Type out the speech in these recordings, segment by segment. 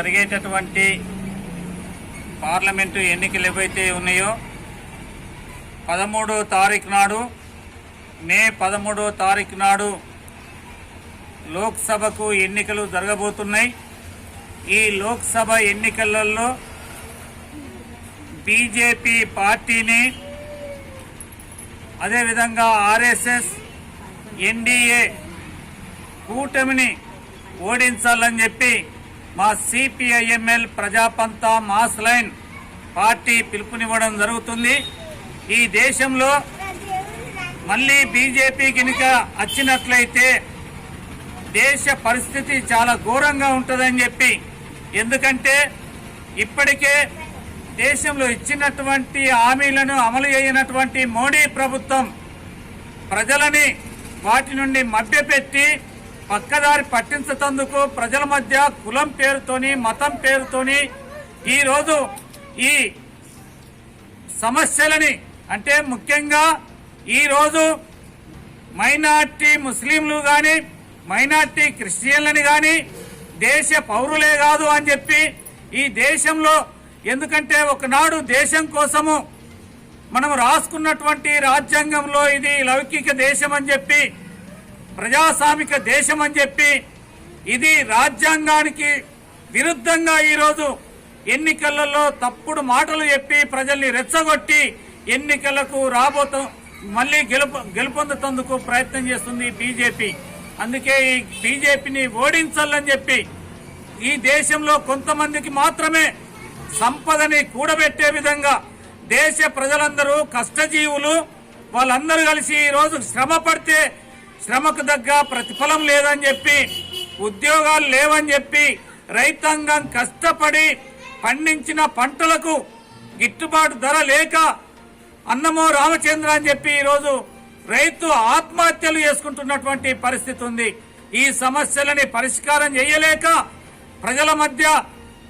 జరిగేటటువంటి పార్లమెంటు ఎన్నికలు ఏవైతే ఉన్నాయో 13వ తారీఖు నాడు మే 13వ తారీఖు నాడు లోక్సభకు ఎన్నికలు జరగబోతున్నాయి. ఈ లోక్సభ ఎన్నికలలో బీజేపీ పార్టీని అదేవిధంగా ఆర్ఎస్ఎస్ ఎన్డీఏ కూటమిని ఓడించాలని చెప్పి మా CPIML Prajapantha mass line party పిలుపునివ్వడం జరుగుతుంది. ఈ దేశంలో మళ్ళీ బీజేపీ కనుక వచ్చినట్లయితే దేశ పరిస్థితి చాలా ఘోరంగా ఉంటుందని చెప్పి, ఎందుకంటే ఇప్పటికే దేశంలో ఇచ్చినటువంటి హామీలను అమలు చేయనటువంటి మోడీ ప్రభుత్వం ప్రజలని వాటి నుండి మభ్యపెట్టి పక్కదారి పట్టించేందుకు ప్రజల మధ్య కులం పేరుతోని మతం పేరుతోని ఈరోజు ఈ సమస్యలని, అంటే ముఖ్యంగా ఈరోజు మైనార్టీ ముస్లింలు కానీ మైనార్టీ క్రిస్టియన్లని కానీ దేశ పౌరులే కాదు అని చెప్పి, ఈ దేశంలో ఎందుకంటే ఒకనాడు దేశం కోసము మనం రాసుకున్నటువంటి రాజ్యాంగంలో ఇది లౌకిక దేశం అని చెప్పి, ప్రజాస్వామిక దేశం అని చెప్పి, ఇది రాజ్యాంగానికి విరుద్ధంగా ఈరోజు ఎన్నికలలో తప్పుడు మాటలు చెప్పి ప్రజల్ని రెచ్చగొట్టి ఎన్నికలకు మళ్ళీ గెలుపొందుతందుకు ప్రయత్నం చేస్తుంది బీజేపీ. అందుకే ఈ బీజేపీని ఓడించాలని చెప్పి ఈ దేశంలో కొంతమందికి మాత్రమే సంపదని కూడబెట్టే విధంగా దేశ ప్రజలందరూ కష్టజీవులు, వాళ్ళందరూ కలిసి ఈరోజు శ్రమ పడితే శ్రమకు తగ్గ ప్రతిఫలం లేదని చెప్పి, ఉద్యోగాలు లేవని చెప్పి, రైతాంగం కష్టపడి పండించిన పంటలకు గిట్టుబాటు ధర లేక అన్నమో రామచంద్ర అని చెప్పి ఈరోజు రైతు ఆత్మహత్యలు చేసుకుంటున్నటువంటి పరిస్థితి ఉంది. ఈ సమస్యలని పరిష్కారం చేయలేక ప్రజల మధ్య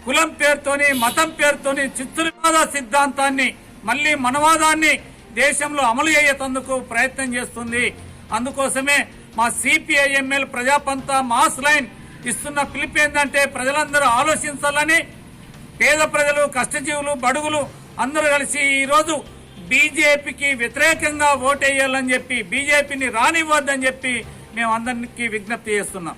కులం పేరుతోని మతం పేరుతోని చిత్తులవాద సిద్ధాంతాన్ని మళ్ళీ మనవాదాన్ని దేశంలో అమలు అయ్యేందుకు ప్రయత్నం చేస్తుంది. అందుకోసమే మా సిపిఐఎంఎల్ ప్రజాపంతా మాస్ లైన్ ఇస్తున్న పిలుపు ఏంటంటే ప్రజలందరూ ఆలోచించాలని, పేద ప్రజలు కష్టజీవులు బడుగులు అందరూ కలిసి ఈరోజు బీజేపీకి వ్యతిరేకంగా ఓటేయాలని చెప్పి, బీజేపీని రానివ్వద్దని చెప్పి మేము అందరికీ విజ్ఞప్తి చేస్తున్నాం.